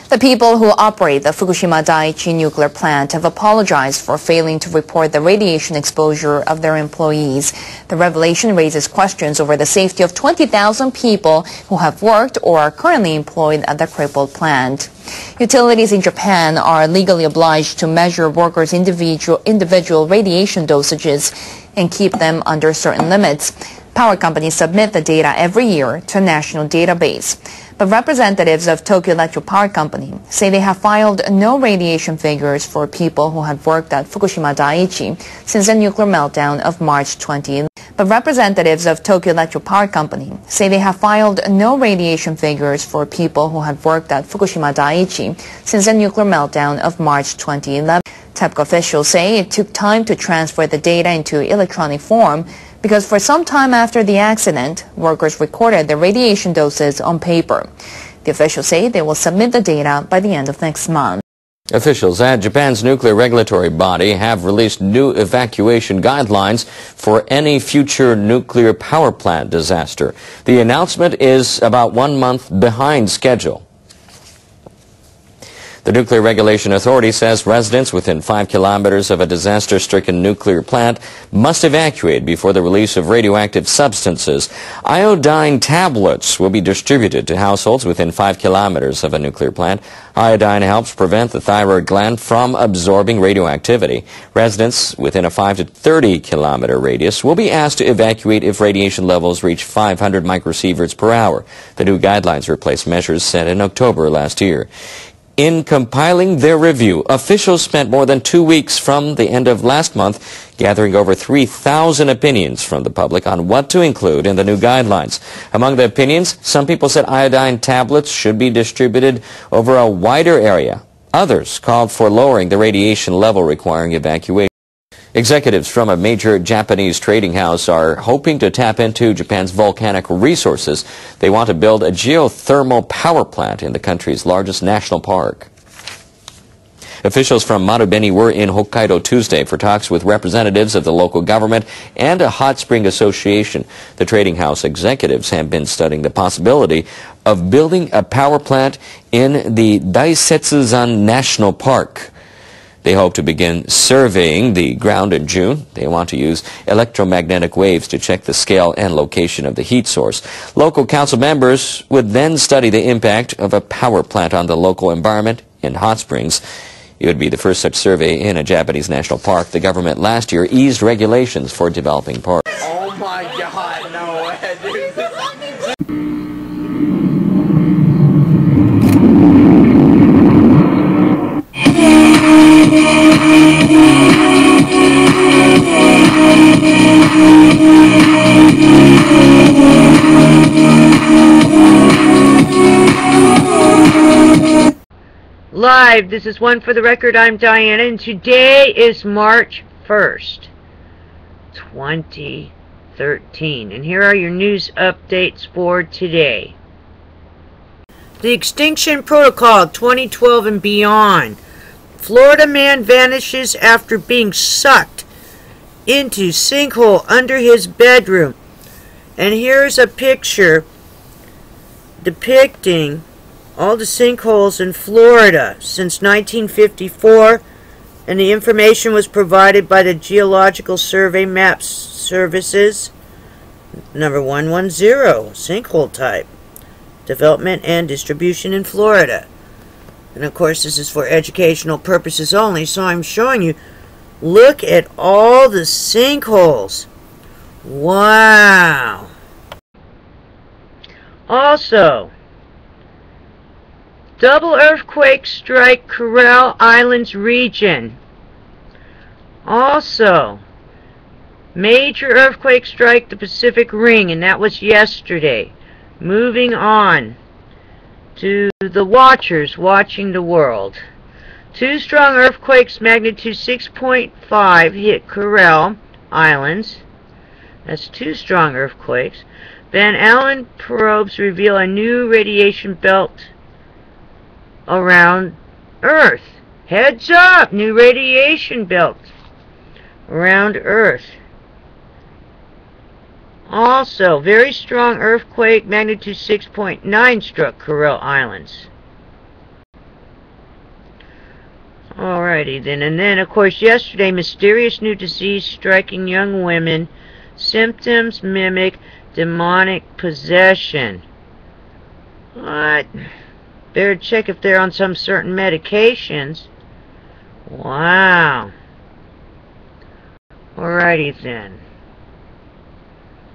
The people who operate the Fukushima Daiichi nuclear plant have apologized for failing to report the radiation exposure of their employees. The revelation raises questions over the safety of 20,000 people who have worked or are currently employed at the crippled plant. Utilities in Japan are legally obliged to measure workers' individual radiation dosages and keep them under certain limits. Power companies submit the data every year to a national database. But representatives of Tokyo Electric Power Company say they have filed no radiation figures for people who had worked at Fukushima Daiichi since the nuclear meltdown of March 2011. But representatives of Tokyo Electric Power Company say they have filed no radiation figures for people who had worked at Fukushima Daiichi since the nuclear meltdown of March 2011. TEPCO officials say it took time to transfer the data into electronic form because for some time after the accident, workers recorded their radiation doses on paper. The officials say they will submit the data by the end of next month. Officials at Japan's nuclear regulatory body have released new evacuation guidelines for any future nuclear power plant disaster. The announcement is about 1 month behind schedule. The Nuclear Regulation Authority says residents within 5 kilometers of a disaster-stricken nuclear plant must evacuate before the release of radioactive substances. Iodine tablets will be distributed to households within 5 kilometers of a nuclear plant. Iodine helps prevent the thyroid gland from absorbing radioactivity. Residents within a 5 to 30 kilometer radius will be asked to evacuate if radiation levels reach 500 microsieverts per hour. The new guidelines replace measures set in October last year. In compiling their review, officials spent more than 2 weeks from the end of last month gathering over 3,000 opinions from the public on what to include in the new guidelines. Among the opinions, some people said iodine tablets should be distributed over a wider area. Others called for lowering the radiation level requiring evacuation. Executives from a major Japanese trading house are hoping to tap into Japan's volcanic resources. They want to build a geothermal power plant in the country's largest national park. Officials from Marubeni were in Hokkaido Tuesday for talks with representatives of the local government and a hot spring association. The trading house executives have been studying the possibility of building a power plant in the Daisetsuzan National Park. They hope to begin surveying the ground in June. They want to use electromagnetic waves to check the scale and location of the heat source. Local council members would then study the impact of a power plant on the local environment in hot springs. It would be the first such survey in a Japanese national park. The government last year eased regulations for developing parks. Oh my God, no way, dude. Live, this is One for the Record. I'm Diana, and today is March 1st, 2013. And here are your news updates for today. The Extinction Protocol 2012 and beyond. Florida man vanishes after being sucked into sinkhole under his bedroom. And here's a picture depicting all the sinkholes in Florida since 1954, and the information was provided by the Geological Survey Maps Services, number 110, sinkhole type, development and distribution in Florida. And of course this is for educational purposes only, so I'm showing you, look at all the sinkholes. Wow. Also, double earthquake strike Kuril Islands region. Also, major earthquake strike the Pacific Ring, and that was yesterday. Moving on to the watchers watching the world. 2 strong earthquakes, magnitude 6.5, hit Kuril Islands. That's 2 strong earthquakes. Van Allen probes reveal a new radiation belt around Earth. Heads up! New radiation belt around Earth. Also, very strong earthquake, magnitude 6.9, struck Kuril Islands. Alrighty then. And then, of course, yesterday, mysterious new disease striking young women. Symptoms mimic demonic possession. What? Better check if they're on some certain medications. Wow. Alrighty then.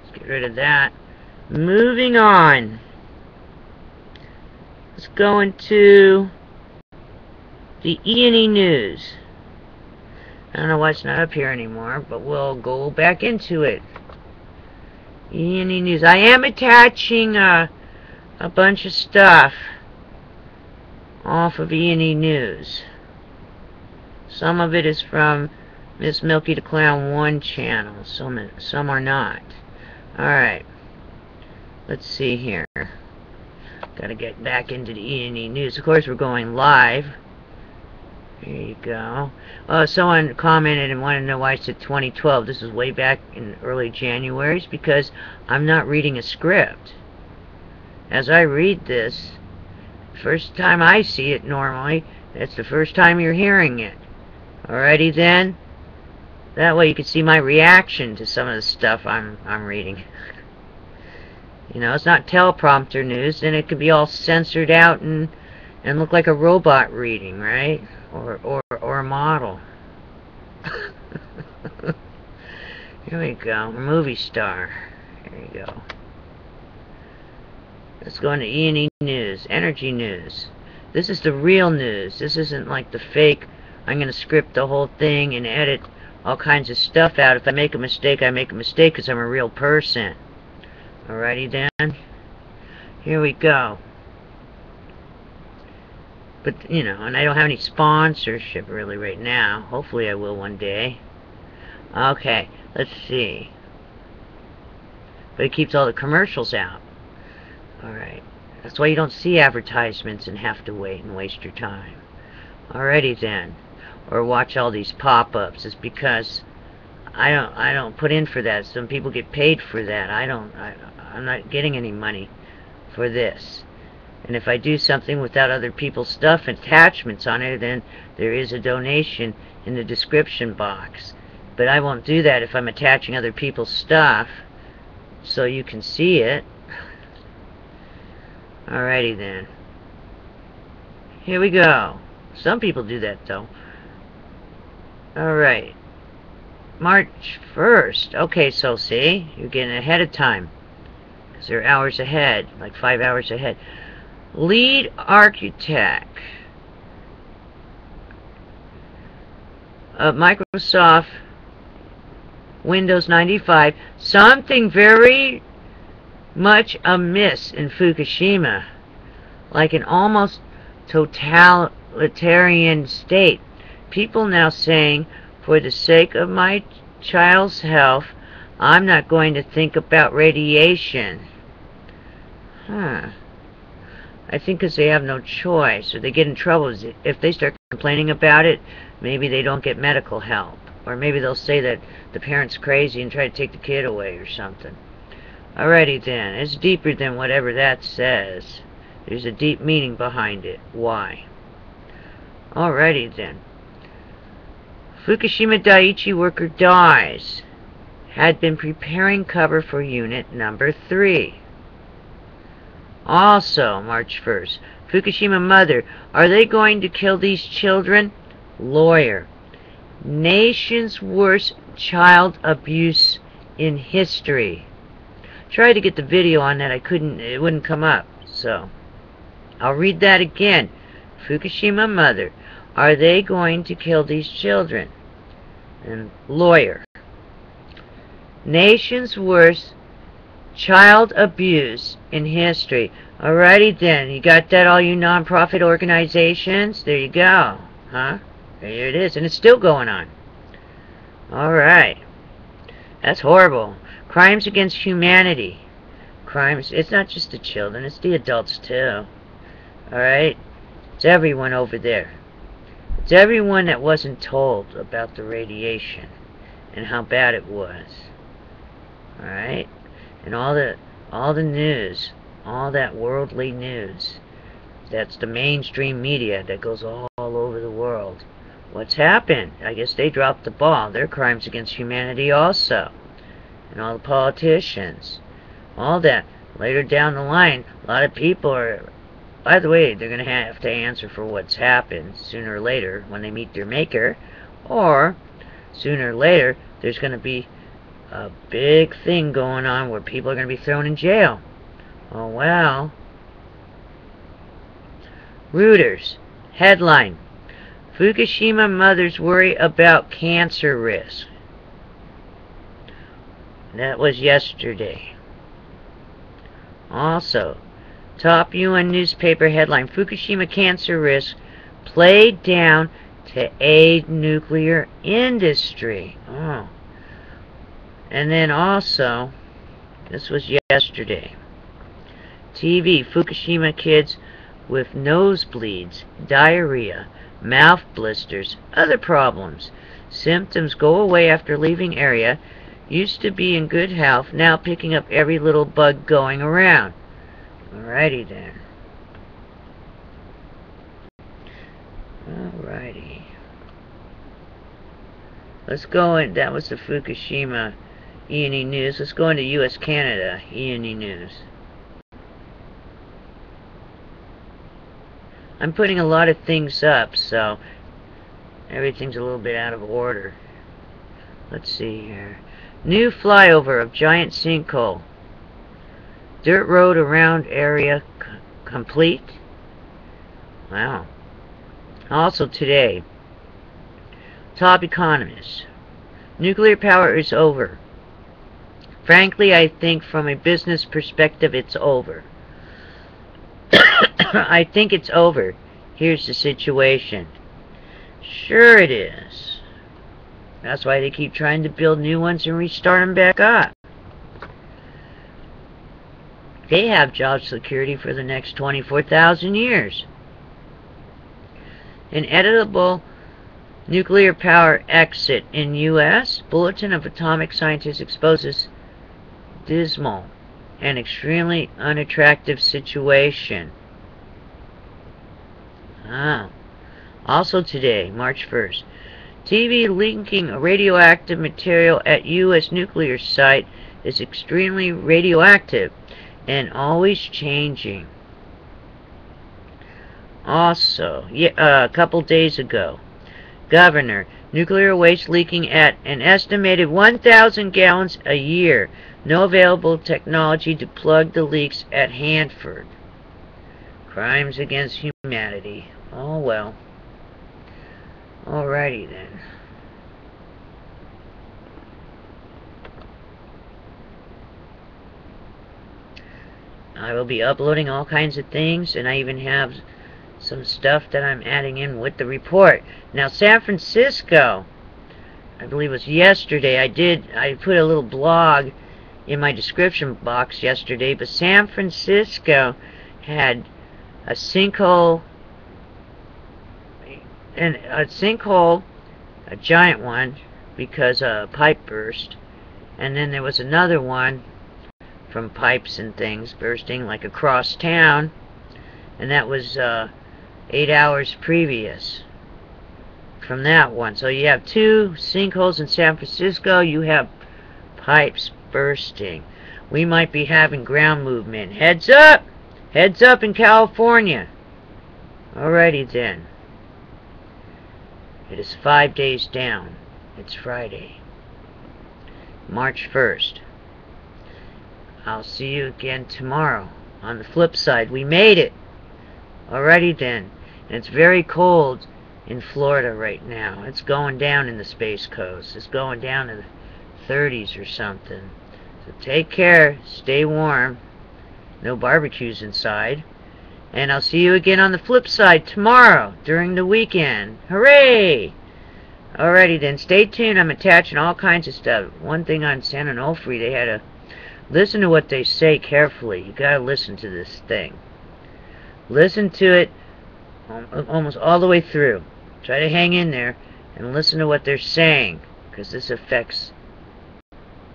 Let's get rid of that. Moving on. Let's go into the ENENEWS. I don't know why it's not up here anymore, but we'll go back into it. ENENEWS. I am attaching a bunch of stuff off of ENENEWS. Some of it is from Miss Milky the Clown 1 channel. Some are not. Alright. Let's see here. Gotta get back into the ENENEWS. Of course, we're going live. There you go. Someone commented and wanted to know why I said 2012. This is way back in early January. It's because I'm not reading a script. As I read this, first time I see it normally, that's the first time you're hearing it. Alrighty then. That way you can see my reaction to some of the stuff I'm reading. You know, it's not teleprompter news, then it could be all censored out and look like a robot reading, right? Or a model. Here we go. Movie star. There you go. Let's go into ENENEWS. Energy news. This is the real news. This isn't like the fake, I'm going to script the whole thing and edit all kinds of stuff out. If I make a mistake, I make a mistake because I'm a real person. Alrighty then. Here we go. But, you know, and I don't have any sponsorship really right now. Hopefully I will one day. Okay, let's see. But it keeps all the commercials out. Alright. That's why you don't see advertisements and have to wait and waste your time. Alrighty then. Or watch all these pop-ups. It's because I don't put in for that. Some people get paid for that. I'm not getting any money for this. And if I do something without other people's stuff and attachments on it, then there is a donation in the description box. But I won't do that if I'm attaching other people's stuff so you can see it. Alrighty then. Here we go. Some people do that though. Alright. March 1st. Okay, so see, you're getting ahead of time. Because they're hours ahead, like 5 hours ahead. Lead architect of Microsoft Windows 95. Something very much amiss in Fukushima. Like an almost totalitarian state. People now saying, for the sake of my child's health, I'm not going to think about radiation. I think because they have no choice, or they get in trouble. If they start complaining about it, maybe they don't get medical help. Or maybe they'll say that the parent's crazy and try to take the kid away or something. Alrighty then, it's deeper than whatever that says. There's a deep meaning behind it. Why? Alrighty then. Fukushima Daiichi worker dies. Had been preparing cover for unit number 3. Also, March 1st. Fukushima mother. Are they going to kill these children? Lawyer. Nation's worst child abuse in history. Tried to get the video on that. I couldn't. It wouldn't come up. So, I'll read that again. Fukushima mother. Are they going to kill these children? And lawyer. Nation's worst child abuse in history. Alrighty then. You got that, all you non-profit organizations? There you go. Huh? There it is. And it's still going on. Alright. That's horrible. Crimes against humanity. Crimes. It's not just the children. It's the adults too. Alright? It's everyone over there. It's everyone that wasn't told about the radiation and how bad it was. Alright? And all the news, all that worldly news, that's the mainstream media that goes all over the world. what's happened? I guess they dropped the ball. They're crimes against humanity also. And all the politicians. All that. Later down the line, a lot of people are... By the way, they're going to have to answer for what's happened sooner or later when they meet their maker. Or, sooner or later, there's going to be a big thing going on where people are going to be thrown in jail. Oh, well. Reuters. Headline. Fukushima mothers worry about cancer risk. That was yesterday. Also, top UN newspaper headline, Fukushima cancer risk played down to aid nuclear industry. Oh. And then also, this was yesterday. TV, Fukushima kids with nosebleeds, diarrhea, mouth blisters, other problems. Symptoms go away after leaving area. Used to be in good health, now picking up every little bug going around. Alrighty then. Alrighty. Let's go in. That was the Fukushima ENENEWS. Let's go into U.S. Canada ENENEWS. I'm putting a lot of things up, so everything's a little bit out of order. Let's see here. New flyover of giant sinkhole. Dirt road around area complete. Wow. Also today, top economist. Nuclear power is over. Frankly, I think from a business perspective, it's over. I think it's over. Here's the situation. Sure it is. That's why they keep trying to build new ones and restart them back up. They have job security for the next 24,000 years. Inevitable nuclear power exit in U.S. Bulletin of Atomic Scientists exposes dismal and extremely unattractive situation. Also today, March 1st, TV linking radioactive material at U.S. nuclear site is extremely radioactive and always changing. Also, a couple days ago, Governor, nuclear waste leaking at an estimated 1,000 gallons a year. No available technology to plug the leaks at Hanford. Crimes against humanity. Oh well. Alrighty then. I will be uploading all kinds of things, and I even have some stuff that I'm adding in with the report. Now, San Francisco, I believe it was yesterday, I put a little blog in my description box yesterday, but San Francisco had a sinkhole, a giant one, because a pipe burst, and then there was another one from pipes and things bursting like across town, and that was 8 hours previous from that one. So you have 2 sinkholes in San Francisco, you have pipes bursting. We might be having ground movement. Heads up! Heads up in California. Alrighty then. It is 5 days down. It's Friday, March 1st. I'll see you again tomorrow. On the flip side, we made it. Alrighty then. And it's very cold in Florida right now. It's going down in the Space Coast. It's going down to the 30s or something. So take care. Stay warm. No barbecues inside. And I'll see you again on the flip side tomorrow during the weekend. Hooray! Alrighty then. Stay tuned. I'm attaching all kinds of stuff. One thing on San Onofre, they had to listen to what they say carefully. You gotta listen to this thing. Listen to it almost all the way through. Try to hang in there and listen to what they're saying, because this affects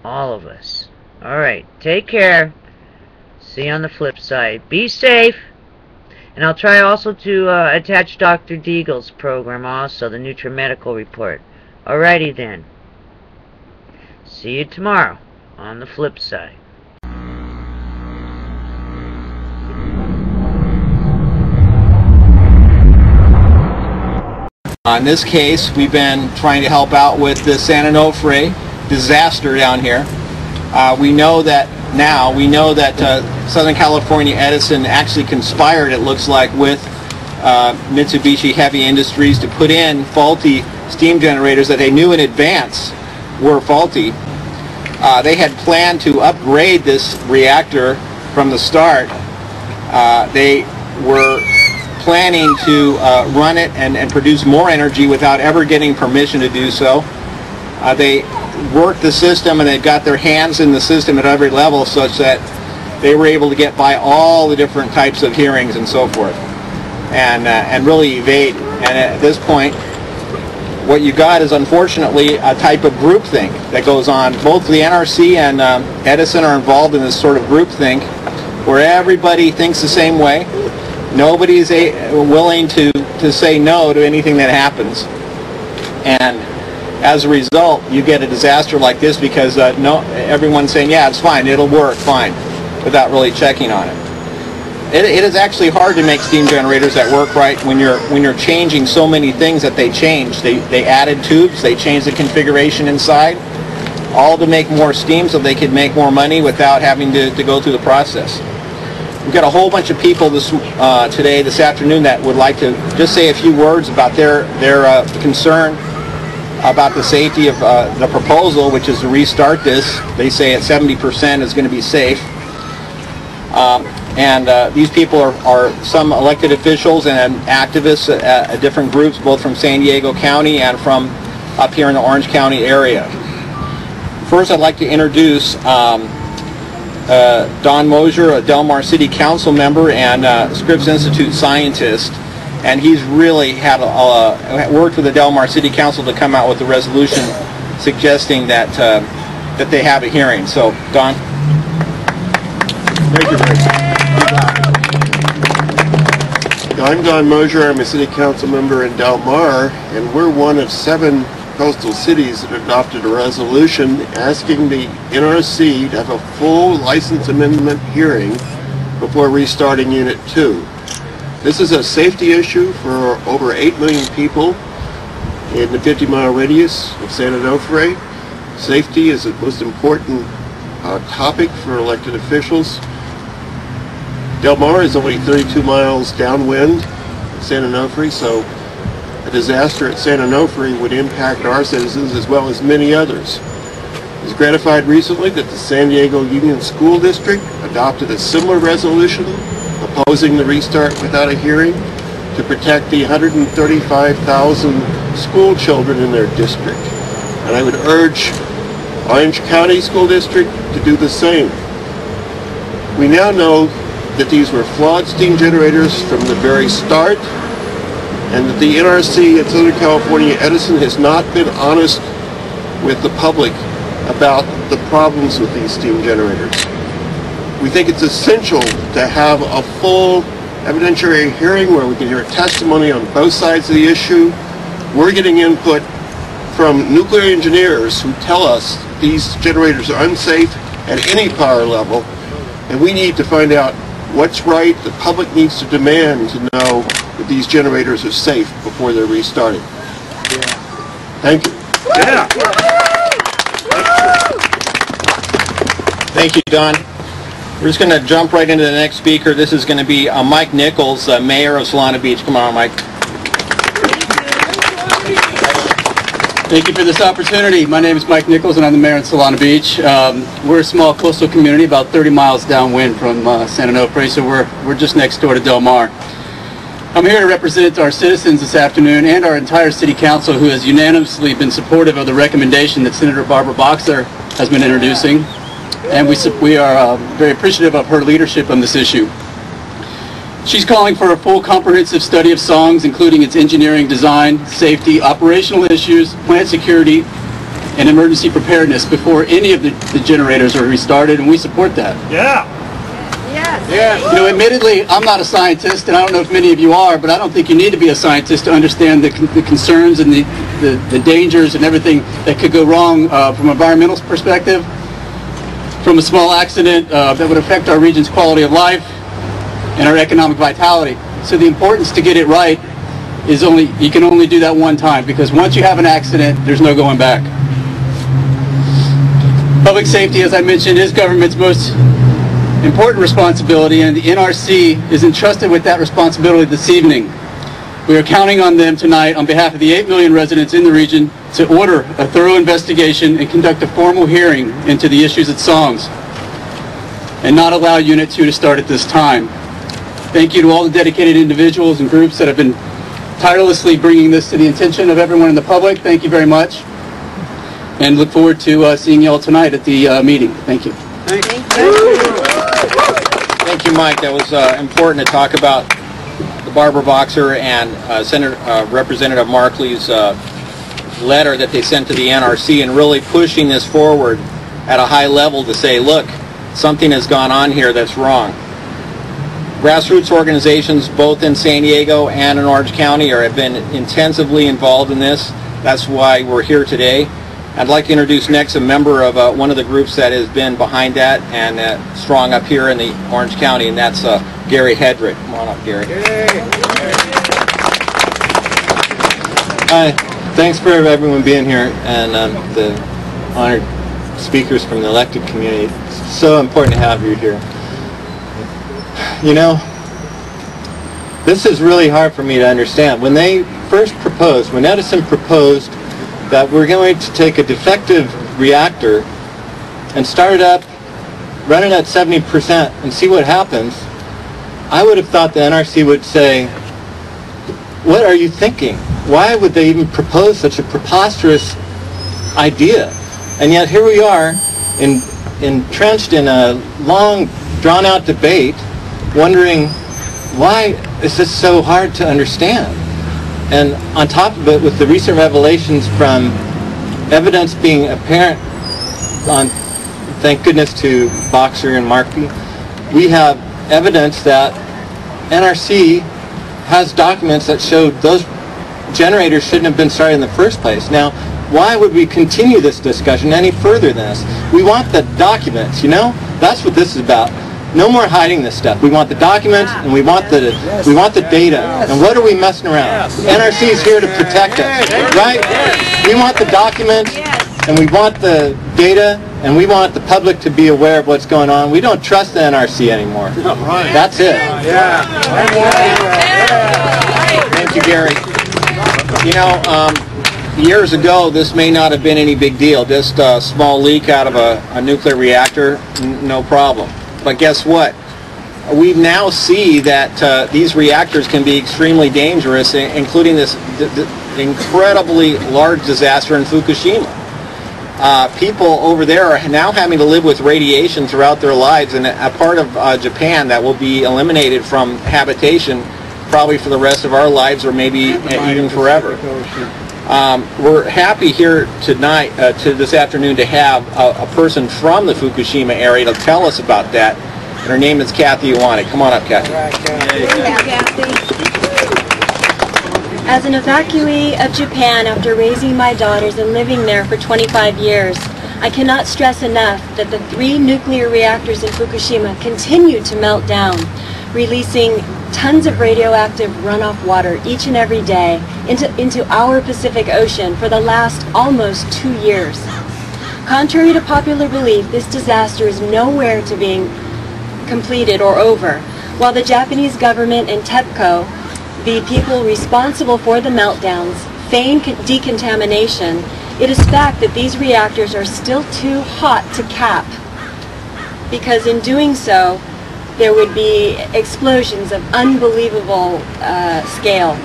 all of us. Alright, take care. See you on the flip side. Be safe. And I'll try also to attach Dr. Deagle's program also, the NutriMedical report. Alrighty then. See you tomorrow on the flip side. In this case, we've been trying to help out with the San Onofre disaster down here. We know that Southern California Edison actually conspired, it looks like, with Mitsubishi Heavy Industries to put in faulty steam generators that they knew in advance were faulty. They had planned to upgrade this reactor from the start. They were planning to run it and produce more energy without ever getting permission to do so. They worked the system and they got their hands in the system at every level such that they were able to get by all the different types of hearings and so forth and really evade. And at this point, what you got is unfortunately a type of groupthink that goes on. Both the NRC and Edison are involved in this sort of groupthink where everybody thinks the same way. Nobody's willing to say no to anything that happens. And as a result, you get a disaster like this because everyone's saying, yeah, it's fine, it'll work, fine, without really checking on it. It is actually hard to make steam generators that work right when you're changing so many things that they change. They added tubes, they changed the configuration inside, all to make more steam so they could make more money without having to go through the process. We've got a whole bunch of people this afternoon that would like to just say a few words about their concern about the safety of the proposal, which is to restart this. They say at 70% is going to be safe. These people are some elected officials and activists at different groups, both from San Diego County and from up here in the Orange County area. First, I'd like to introduce Don Mosier, a Del Mar City Council member and Scripps Institute scientist, and he's really had worked with the Del Mar City Council to come out with a resolution suggesting that that they have a hearing. So, Don. Thank you, Rick. I'm Don Mosier. I'm a City Council member in Del Mar, and we're one of 7 coastal cities that adopted a resolution asking the NRC to have a full license amendment hearing before restarting Unit 2. This is a safety issue for over 8 million people in the 50-mile radius of San Onofre. Safety is the most important topic for elected officials. Del Mar is only 32 miles downwind of San Onofre, so a disaster at San Onofre would impact our citizens as well as many others. I was gratified recently that the San Diego Union School District adopted a similar resolution opposing the restart without a hearing to protect the 135,000 school children in their district. And I would urge Orange County School District to do the same. We now know that these were flawed steam generators from the very start, and that the NRC at Southern California Edison has not been honest with the public about the problems with these steam generators. We think it's essential to have a full evidentiary hearing where we can hear testimony on both sides of the issue. We're getting input from nuclear engineers who tell us these generators are unsafe at any power level, and we need to find out what's right. The public needs to demand to know that these generators are safe before they're restarted. Thank you. Yeah. Thank you, Don. We're just going to jump right into the next speaker. This is going to be Mike Nichols, Mayor of Solana Beach. Come on, Mike. Thank you for this opportunity. My name is Mike Nichols, and I'm the mayor in Solana Beach. We're a small coastal community about 30 miles downwind from San Onofre, so we're just next door to Del Mar. I'm here to represent our citizens this afternoon and our entire city council, who has unanimously been supportive of the recommendation that Senator Barbara Boxer has been introducing, and we are very appreciative of her leadership on this issue. She's calling for a full comprehensive study of songs, including its engineering, design, safety, operational issues, plant security, and emergency preparedness before any of the generators are restarted, and we support that. Yeah. Yes. You know, admittedly, I'm not a scientist, and I don't know if many of you are, but I don't think you need to be a scientist to understand the concerns and the dangers and everything that could go wrong from an environmental perspective, from a small accident that would affect our region's quality of life and our economic vitality. So the importance to get it right is you can only do that one time, because once you have an accident, there's no going back. Public safety, as I mentioned, is government's most important responsibility, and the NRC is entrusted with that responsibility this evening. We are counting on them tonight on behalf of the 8 million residents in the region to order a thorough investigation and conduct a formal hearing into the issues at Songs, and not allow Unit 2 to start at this time. Thank you to all the dedicated individuals and groups that have been tirelessly bringing this to the attention of everyone in the public. Thank you very much, and look forward to seeing you all tonight at the meeting. Thank you. Thank you, Mike. That was important to talk about the Barber Boxer and Representative Markley's letter that they sent to the NRC, and really pushing this forward at a high level to say, look, something has gone on here that's wrong. Grassroots organizations both in San Diego and in Orange County have been intensively involved in this. That's why we're here today. I'd like to introduce next a member of one of the groups that has been behind that and strong up here in the Orange County, and that's Gary Hedrick. Come on up, Gary. Hi. Thanks for everyone being here, and the honored speakers from the elected community. It's so important to have you here. You know, this is really hard for me to understand. When they first proposed, when Edison proposed that we're going to take a defective reactor and start it up, run it at 70% and see what happens, I would have thought the NRC would say, what are you thinking? Why would they even propose such a preposterous idea? And yet here we are, entrenched in a long, drawn-out debate, wondering why is this so hard to understand? And on top of it, with the recent revelations from evidence being apparent on, thank goodness to Boxer and Markey, we have evidence that NRC has documents that showed those generators shouldn't have been started in the first place. Now, why would we continue this discussion any further than this? We want the documents, you know? That's what this is about. No more hiding this stuff. We want the documents, and we want the data. And what are we messing around? NRC is here to protect us, right? We want the documents, and we want the data, and we want the public to be aware of what's going on. We don't trust the NRC anymore. That's it. Thank you, Gary. You know, years ago, this may not have been any big deal. Just a small leak out of a nuclear reactor, no problem. But guess what? We now see that these reactors can be extremely dangerous, including this incredibly large disaster in Fukushima. People over there are now having to live with radiation throughout their lives, and a part of Japan that will be eliminated from habitation probably for the rest of our lives, or maybe even forever. We're happy here tonight, this afternoon, to have a person from the Fukushima area to tell us about that. And her name is Kathy Iwani. Come on up, Kathy. As an evacuee of Japan after raising my daughters and living there for 25 years, I cannot stress enough that the 3 nuclear reactors in Fukushima continue to melt down, releasing tons of radioactive runoff water each and every day into our Pacific Ocean for the last almost 2 years. Contrary to popular belief, this disaster is nowhere to being completed or over. While the Japanese government and TEPCO, the people responsible for the meltdowns, feign decontamination, it is fact that these reactors are still too hot to cap, because in doing so, there would be explosions of unbelievable scale.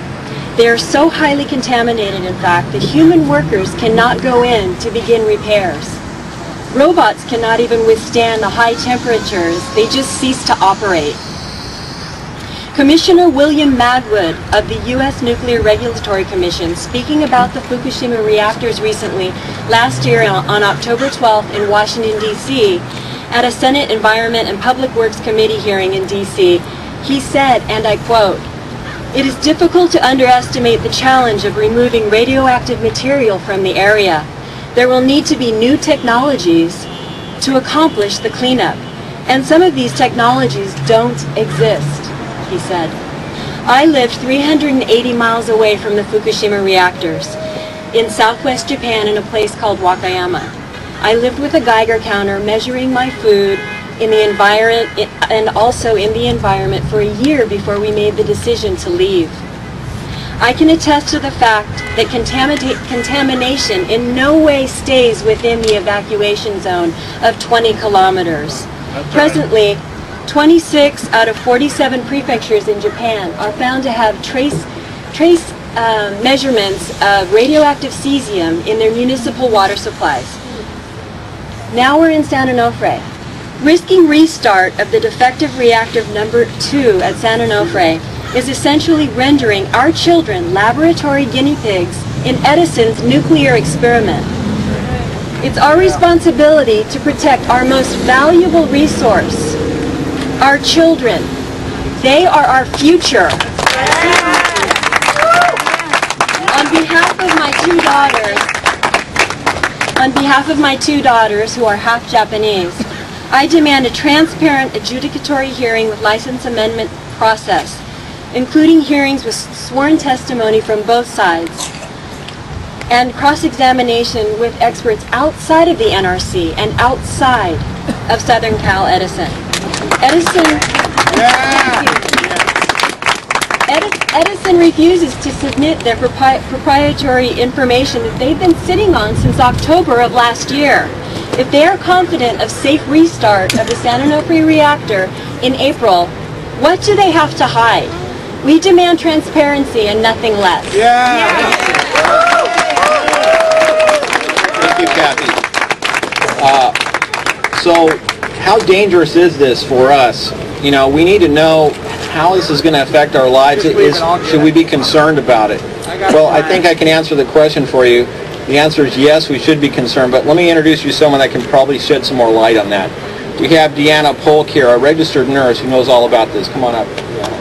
They are so highly contaminated, in fact, that human workers cannot go in to begin repairs. Robots cannot even withstand the high temperatures. They just cease to operate. Commissioner William Madwood of the U.S. Nuclear Regulatory Commission, speaking about the Fukushima reactors recently, last year on October 12th in Washington, D.C., at a Senate Environment and Public Works Committee hearing in D.C., he said, and I quote, "It is difficult to underestimate the challenge of removing radioactive material from the area. There will need to be new technologies to accomplish the cleanup, and some of these technologies don't exist," he said. I lived 380 miles away from the Fukushima reactors in southwest Japan in a place called Wakayama. I lived with a Geiger counter measuring my food in the environment and also in the environment for a year before we made the decision to leave. I can attest to the fact that contamination in no way stays within the evacuation zone of 20 kilometers. Presently, 26 out of 47 prefectures in Japan are found to have trace measurements of radioactive cesium in their municipal water supplies. Now we're in San Onofre. Risking restart of the defective reactor number 2 at San Onofre is essentially rendering our children laboratory guinea pigs in Edison's nuclear experiment. It's our responsibility to protect our most valuable resource, our children. They are our future. On behalf of my two daughters, who are half Japanese, I demand a transparent adjudicatory hearing with license amendment process, including hearings with sworn testimony from both sides, and cross-examination with experts outside of the NRC and outside of Southern Cal Edison. Edison refuses to submit their proprietary information that they've been sitting on since October of last year. If they are confident of safe restart of the San Onofre reactor in April, what do they have to hide? We demand transparency and nothing less. Thank you, Kathy. So how dangerous is this for us? You know, we need to know how this is going to affect our lives. Should we be concerned about it? Well, I think I can answer the question for you. The answer is yes, we should be concerned, but let me introduce you to someone that can probably shed some more light on that. We have Deanna Polk here, a registered nurse who knows all about this. Come on up, Deanna.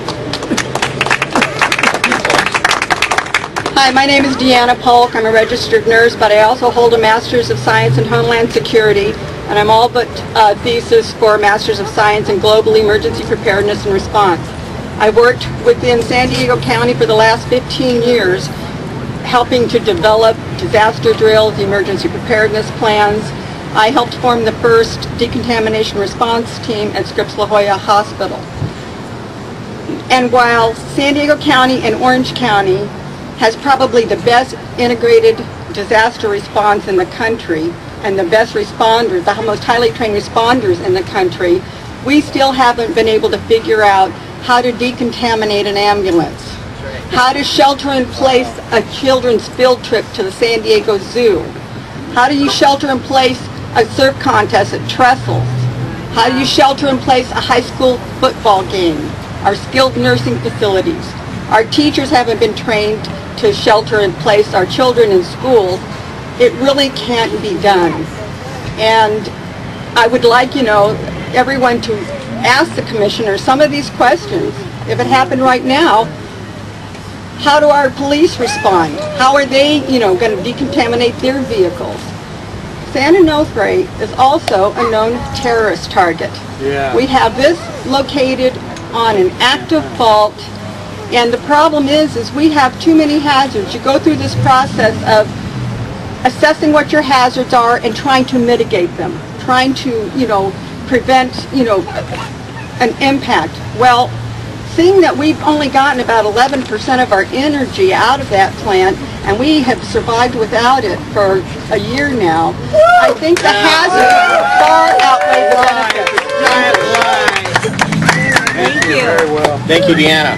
Hi, my name is Deanna Polk. I'm a registered nurse, but I also hold a Master's of Science in Homeland Security, and I'm all but thesis for a Master's of Science in Global Emergency Preparedness and Response. I worked within San Diego County for the last 15 years, helping to develop disaster drills, emergency preparedness plans. I helped form the first decontamination response team at Scripps La Jolla Hospital. And while San Diego County and Orange County has probably the best integrated disaster response in the country and the best responders, the most highly trained responders in the country, we still haven't been able to figure out how to decontaminate an ambulance, how to shelter in place a children's field trip to the San Diego Zoo, how do you shelter in place a surf contest at Trestles, how do you shelter in place a high school football game, our skilled nursing facilities. Our teachers haven't been trained to shelter in place our children in schools. It really can't be done. And I would like, everyone to ask the commissioner some of these questions. If it happened right now, how do our police respond? How are they, going to decontaminate their vehicles? San Onofre is also a known terrorist target. We have this located on an active fault, and the problem is we have too many hazards. You go through this process of assessing what your hazards are and trying to mitigate them, trying to, prevent, an impact. Well, seeing that we've only gotten about 11% of our energy out of that plant, and we have survived without it for a year now, I think the hazards far outweigh the benefits. Thank you. Very well. Thank you, Deanna.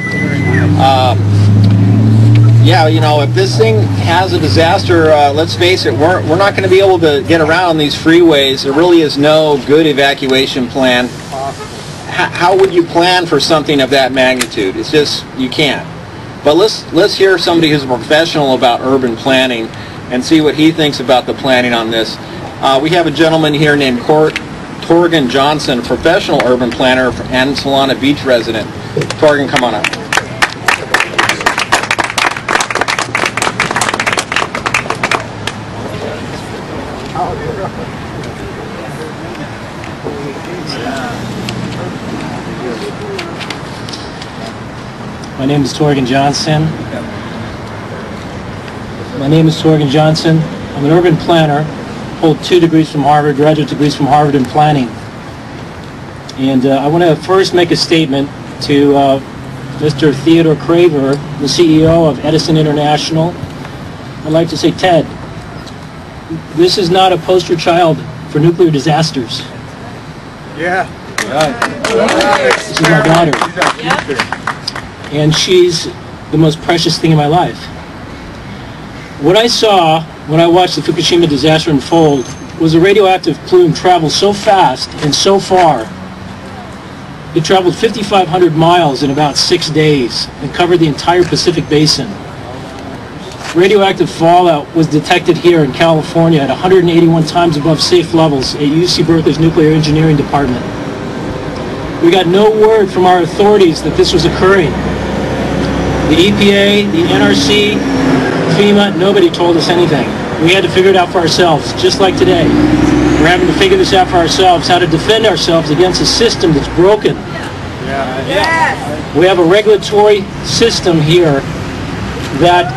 If this thing has a disaster, let's face it, we're not going to be able to get around these freeways. There really is no good evacuation plan. How would you plan for something of that magnitude? It's just, you can't. But let's hear somebody who's a professional about urban planning and see what he thinks about the planning on this. We have a gentleman here named Torgan Johnson, professional urban planner and Solana Beach resident. Torgan, come on up. My name is Torgan Johnson. I'm an urban planner, hold 2 degrees from Harvard, graduate degrees from Harvard in planning. And I want to first make a statement to Mr. Theodore Craver, the CEO of Edison International. I'd like to say, Ted, this is not a poster child for nuclear disasters. Yeah. This is my daughter. And she's the most precious thing in my life. What I saw when I watched the Fukushima disaster unfold was a radioactive plume travel so fast and so far. It traveled 5,500 miles in about 6 days and covered the entire Pacific Basin. Radioactive fallout was detected here in California at 181 times above safe levels at UC Berkeley's Nuclear Engineering Department. We got no word from our authorities that this was occurring. The EPA, the NRC, FEMA, nobody told us anything. We had to figure it out for ourselves, just like today. We're having to figure this out for ourselves, how to defend ourselves against a system that's broken. We have a regulatory system here that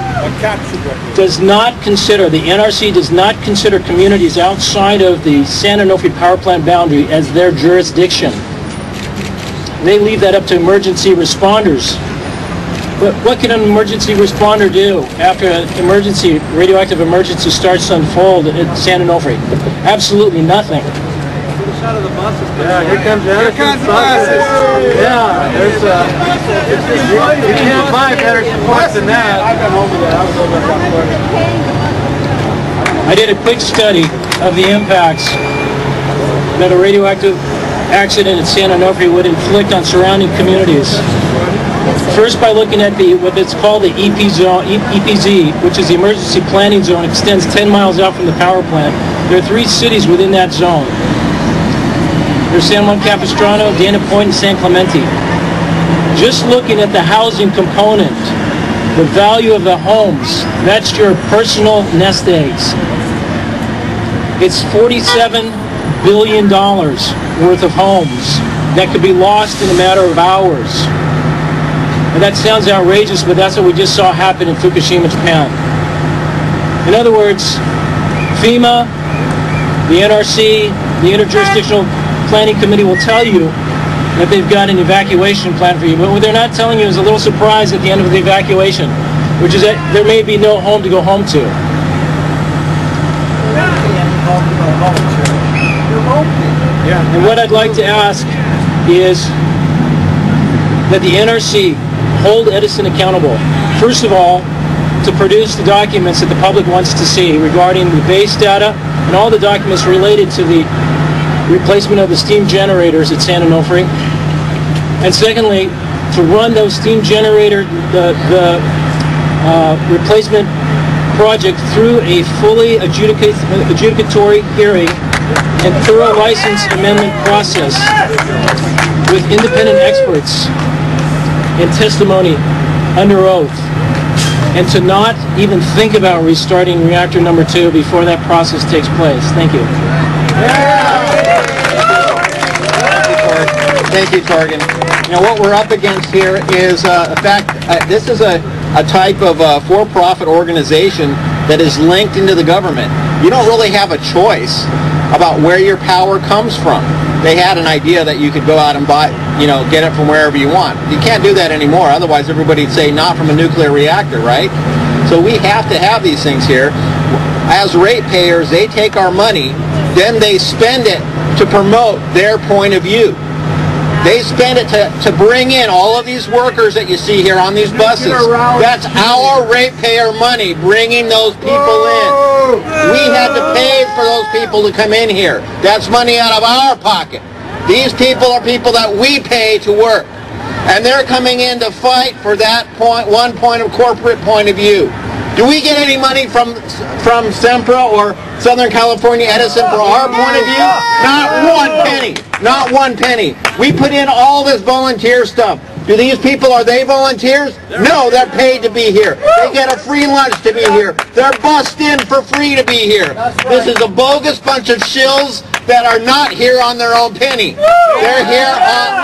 does not consider, the NRC does not consider communities outside of the San Onofre power plant boundary as their jurisdiction. They leave that up to emergency responders. But what can an emergency responder do after an radioactive emergency starts to unfold at San Onofre? Absolutely nothing. Yeah, here comes the buses. Yeah, there's you can't buy better support than that. I've been over there. I was over there. I did a quick study of the impacts that a radioactive accident at San Onofre would inflict on surrounding communities. First, by looking at what it's called the EPZ, which is the emergency planning zone, extends 10 miles out from the power plant. There are 3 cities within that zone. There's San Juan Capistrano, Dana Point, and San Clemente. Just looking at the housing component, the value of the homes, that's your personal nest eggs. It's $47 billion worth of homes that could be lost in a matter of hours. And that sounds outrageous, but that's what we just saw happen in Fukushima, Japan. In other words, FEMA, the NRC, the Interjurisdictional Planning Committee will tell you that they've got an evacuation plan for you. But what they're not telling you is a little surprise at the end of the evacuation, which is that there may be no home to go home to. And what I'd like to ask is that the NRC hold Edison accountable, first of all, to produce the documents that the public wants to see regarding the base data and all the documents related to the replacement of the steam generators at San Onofre. And secondly, to run those steam generator, the replacement project through a fully adjudicatory hearing and thorough license amendment process with independent experts and testimony under oath, and to not even think about restarting reactor number 2 before that process takes place. Thank you. Thank you, Torgan. You know, what we're up against here is, this is a type of for-profit organization that is linked into the government. You don't really have a choice about where your power comes from. They had an idea that you could go out and buy, get it from wherever you want. You can't do that anymore. Otherwise, everybody would say not from a nuclear reactor, right? So we have to have these things here. As ratepayers, they take our money, then they spend it to promote their point of view. They spend it to bring in all of these workers that you see here on these buses. That's our ratepayer money bringing those people in. We had to pay for those people to come in here. That's money out of our pocket. These people are people that we pay to work. And they're coming in to fight for that one point of corporate point of view. Do we get any money from Sempra or Southern California Edison for our point of view? Not one penny. Not one penny. We put in all this volunteer stuff. Do these people, are they volunteers? No, they're paid to be here. They get a free lunch to be here. They're bussed in for free to be here. This is a bogus bunch of shills that are not here on their own penny. They're here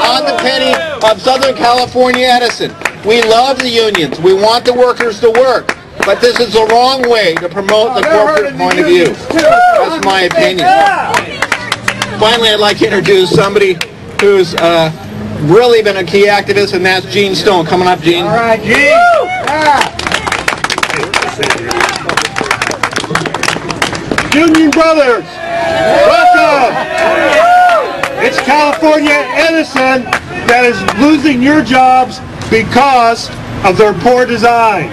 on the penny of Southern California Edison. We love the unions. We want the workers to work. But this is the wrong way to promote the corporate point of view. That's my opinion. Finally, I'd like to introduce somebody who's really been a key activist, and that's Gene Stone. Coming up, Gene. All right, Gene. Union Brothers, welcome. It's California Edison that is losing your jobs because of their poor design.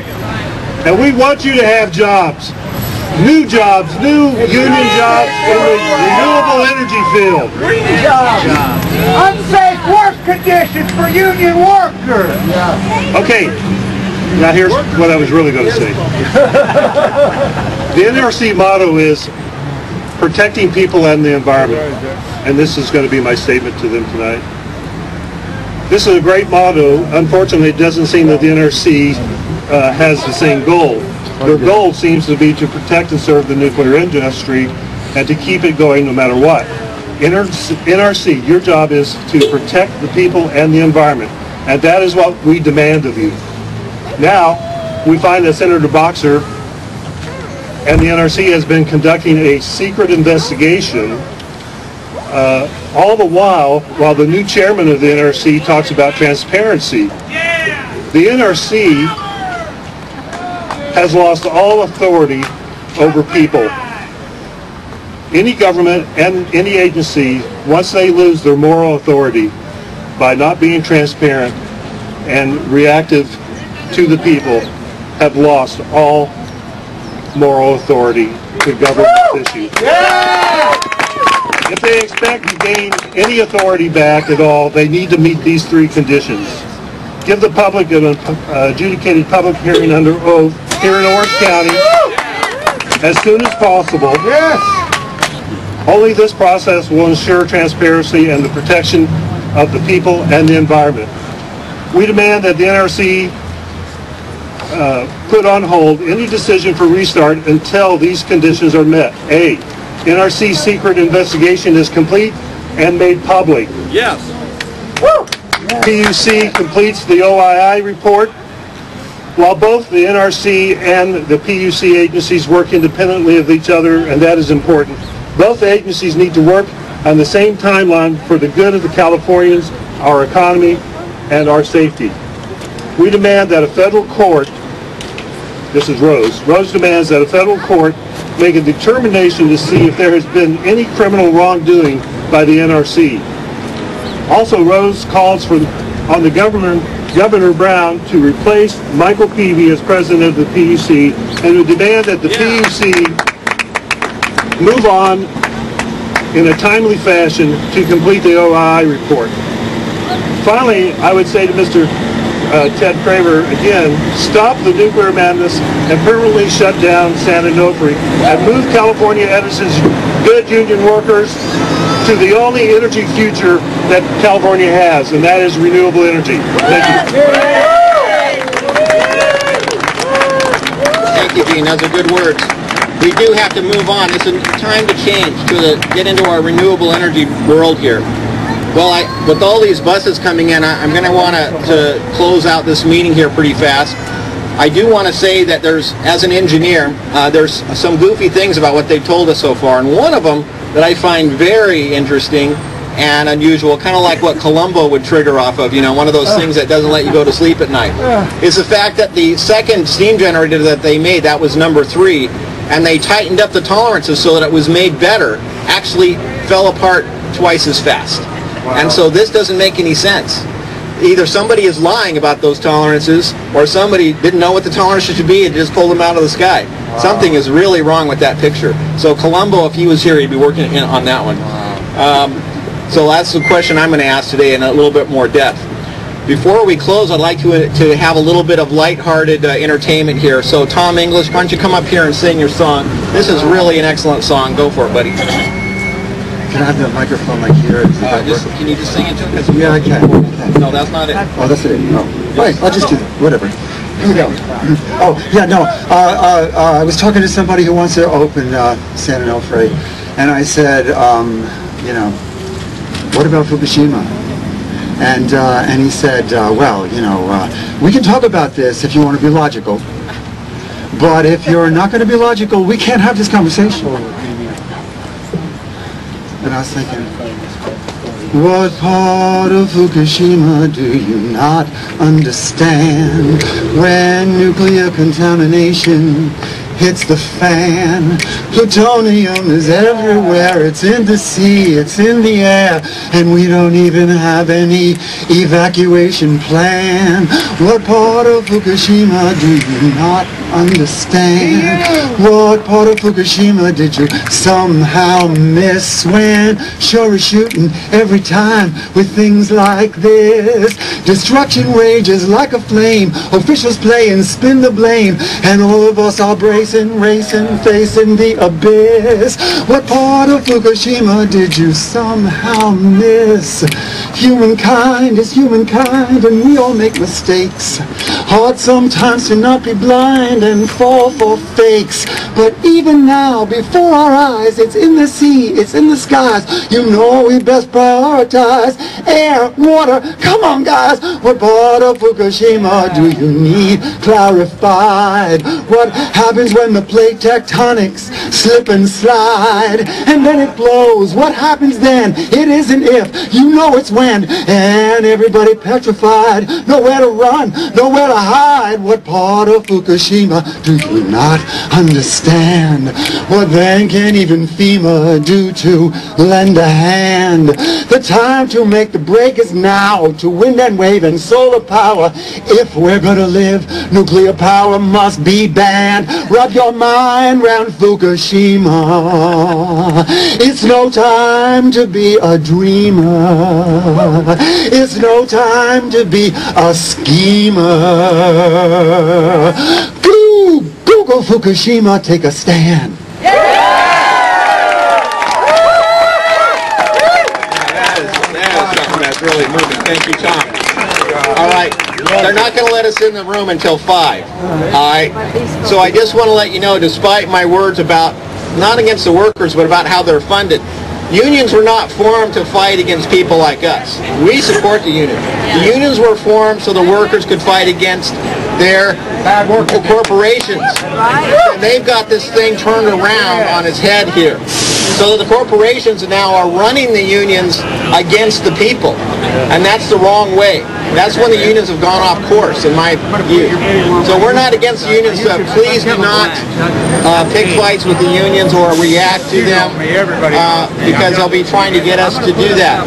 And we want you to have jobs. New jobs, new union jobs in the renewable energy field. Green jobs. Unsafe work conditions for union workers. Okay, now here's what I was really going to say. The NRC motto is protecting people and the environment. And this is going to be my statement to them tonight. This is a great motto. Unfortunately, it doesn't seem that the NRC has the same goal. Their goal seems to be to protect and serve the nuclear industry and to keep it going no matter what. NRC, your job is to protect the people and the environment, and that is what we demand of you. Now, we find that Senator Boxer and the NRC has been conducting a secret investigation all the while the new chairman of the NRC talks about transparency. The NRC has lost all authority over people. Any government and any agency, once they lose their moral authority by not being transparent and reactive to the people, have lost all moral authority to govern this issue. If they expect to gain any authority back at all, they need to meet these three conditions. Give the public an adjudicated public hearing under oath here in Orange County as soon as possible. Yes. Only this process will ensure transparency and the protection of the people and the environment. We demand that the NRC put on hold any decision for restart until these conditions are met. A, NRC's secret investigation is complete and made public. Yes. Woo! PUC completes the OII report. While both the NRC and the PUC agencies work independently of each other, and that is important, both agencies need to work on the same timeline for the good of the Californians, our economy, and our safety. We demand that a federal court, this is Rose demands that a federal court make a determination to see if there has been any criminal wrongdoing by the NRC. Also, Rose calls on the Governor Brown to replace Michael Peavy as president of the PUC and to demand that the PUC move on in a timely fashion to complete the OII report. Finally, I would say to Mr. Ted Craver again, stop the nuclear madness and permanently shut down San Onofre and move California Edison's good union workers to the only energy future that California has, and that is renewable energy. Thank you. Thank you, Gene. Those are good words. We do have to move on. It's time to change, to get into our renewable energy world here. Well, with all these buses coming in, I'm going to want to close out this meeting here pretty fast. I do want to say that as an engineer, there's some goofy things about what they've told us so far, and one of them that I find very interesting and unusual, kind of like what Colombo would trigger off of, one of those things that doesn't let you go to sleep at night, is the fact that the second steam generator that they made, that was number 3, and they tightened up the tolerances so that it was made better, actually fell apart twice as fast. Wow. And so this doesn't make any sense. Either somebody is lying about those tolerances, or somebody didn't know what the tolerances should be and just pulled them out of the sky. Wow. Something is really wrong with that picture. So Colombo, if he was here, he'd be working on that one. Wow. So that's the question I'm going to ask today in a little bit more depth. Before we close, I'd like to have a little bit of lighthearted entertainment here. So Tom English, why don't you come up here and sing your song? This is really an excellent song. Go for it, buddy. Can I have the microphone like here? Can you just sing it to him? Yeah, I can. No, that's not it. Oh, that's it. Oh. All right, I'll just do that. Whatever. Here we go. Oh, yeah, no. I was talking to somebody who wants to open San Onofre, and I said, you know, what about Fukushima? And he said, well, you know, we can talk about this if you want to be logical, but if you're not going to be logical, we can't have this conversation. And I was thinking, what part of Fukushima do you not understand? When nuclear contamination hits the fan, plutonium is everywhere, it's in the sea, it's in the air, and we don't even have any evacuation plan. What part of Fukushima do you not understand? What part of Fukushima did you somehow miss when sure is shooting every time with things like this? Destruction rages like a flame, officials play and spin the blame, and all of us are racing, facing the abyss. What part of Fukushima did you somehow miss? Humankind is humankind, and we all make mistakes. Hard sometimes to not be blind and fall for fakes. But even now, before our eyes, it's in the sea, it's in the skies. You know we best prioritize air, water. Come on, guys. What part of Fukushima do you need clarified? What happens when the plate tectonics slip and slide, and then it blows? What happens then? It isn't if, you know it's when, and everybody petrified, nowhere to run, nowhere to hide. What part of Fukushima do you not understand? What then can even FEMA do to lend a hand? The time to make the break is now, to wind and wave and solar power. If we're gonna live, nuclear power must be banned. Wrap your mind round Fukushima. It's no time to be a dreamer. It's no time to be a schemer. Google Fukushima, take a stand. That's really moving. Thank you, Tom. All right. They're not going to let us in the room until 5. All right. So I just want to let you know, despite my words about, not against the workers, but about how they're funded, unions were not formed to fight against people like us. We support the union. The unions were formed so the workers could fight against their corporations. And they've got this thing turned around on its head here. So the corporations now are running the unions against the people. And that's the wrong way. That's when the unions have gone off course, in my view. So we're not against the unions, so please do not pick fights with the unions or react to them, because they'll be trying to get us to do that.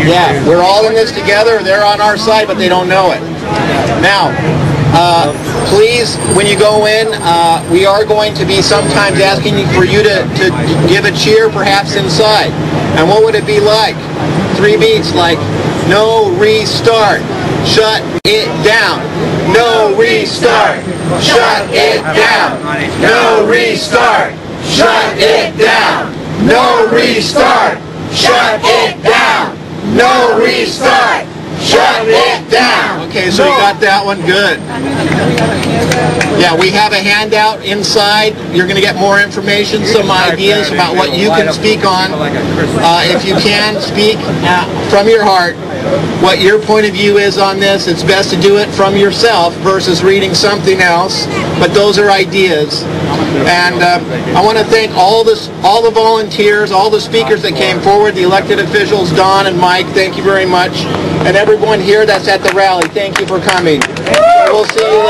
Yeah, we're all in this together. They're on our side, but they don't know it. Now, please, when you go in, we are going to be sometimes asking for you to give a cheer, perhaps inside. And what would it be like? 3 beats like, no restart, shut it down. No restart, shut it down. No restart, shut it down. No restart, shut it down. No restart, shut it down. Okay, so you got that one? Good. Yeah, we have a handout inside. You're going to get more information, some ideas about what you can speak on. If you can speak from your heart, what your point of view is on this, it's best to do it from yourself versus reading something else. But those are ideas. And I want to thank all the volunteers, all the speakers that came forward, the elected officials, Don and Mike, thank you very much. And everyone here that's at the rally, thank you for coming. We'll see you